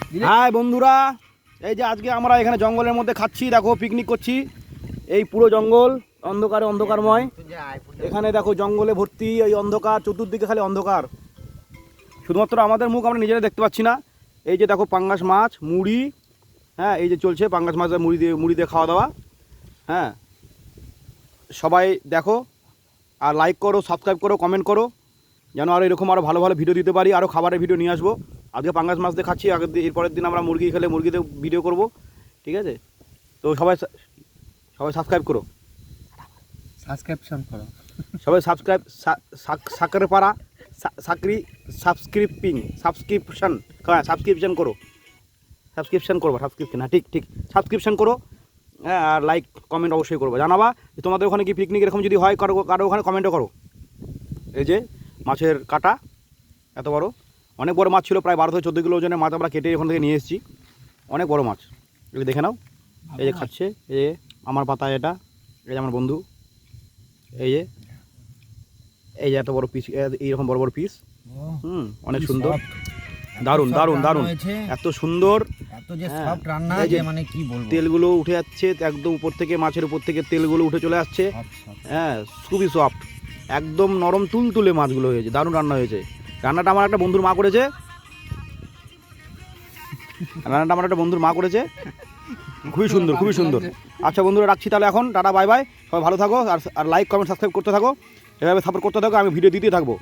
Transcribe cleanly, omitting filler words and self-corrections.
High বন্ধুরা, এই যে আজকে আমরা এখানে জঙ্গলের মধ্যে খাচ্ছি, দেখো পিকনিক করছি। এই পুরো জঙ্গল অন্ধকারে অন্ধকারময়। এখানে দেখো জঙ্গলে ভর্তি, এই অন্ধকার, চতুর্দিকে খালি অন্ধকার। শুধুমাত্র আমাদের মুখ আমরা নিজেরা দেখতে পাচ্ছি না। এই যে দেখো পাঙ্গাস মাছ, মুড়ি, হ্যাঁ এই যে চলছে পাঙ্গাস মাছের মুড়ি দিয়ে খাওয়া দাওয়া। হ্যাঁ, সবাই দেখো আর লাইক করো, সাবস্ক্রাইব করো, কমেন্ট করো, যেন আরও এরকম আরও ভালো ভালো ভিডিও দিতে পারি, আরও খাবারের ভিডিও নিয়ে আসবো। আজকে পাঙ্গাস মাছ দিয়ে খাচ্ছি, এরপরের দিন আমরা মুরগি খেলে মুরগিতে ভিডিও করব, ঠিক আছে? তো সবাই সাবস্ক্রাইব করো, সাবস্ক্রিপশন করো, সবাই সাকরে পাড়া সাবস্ক্রিপশন করো, হ্যাঁ ঠিক ঠিক সাবস্ক্রিপশন করো। হ্যাঁ, আর লাইক কমেন্ট অবশ্যই করবো, জানাবা যে তোমাদের ওখানে কি পিকনিক এরকম যদি হয় কারো ওখানে কমেন্টও করো। এই যে মাছের কাটা এত বড়, অনেক বড় মাছ ছিল, প্রায় 12 থেকে 14 কিলো ওজনের মাছ আমরা কেটে ওখান থেকে নিয়ে এসেছি। অনেক বড় মাছ, এগুলো দেখে নাও। এই যে খাচ্ছে, এই যে আমার পাতা, এটা এই যে আমার বন্ধু, এই যে এত বড় পিস, এইরকম বড় বড় পিস। অনেক সুন্দর, দারুণ দারুণ দারুণ, এত সুন্দর, এত যে সফট রান্না যে মানে কি বলবো। তেলগুলো উঠে যাচ্ছে একদম উপর থেকে, মাছের উপর থেকে তেলগুলো উঠে চলে আসছে। হ্যাঁ, খুবই সফট, একদম নরম তুলতুলে মাছগুলো হয়েছে, দারুণ রান্না হয়েছে। রান্নাটা আমার একটা বন্ধুর মা করেছে, খুবই সুন্দর খুবই সুন্দর। আচ্ছা বন্ধুরা, রাখছি তাহলে এখন, টাটা বাই বাই, সবাই ভালো থাকো, আর লাইক কমেন্ট সাবস্ক্রাইব করতে থাকো, এভাবে সাপোর্ট করতে থাকো, আমি ভিডিও দিতেই থাকবো।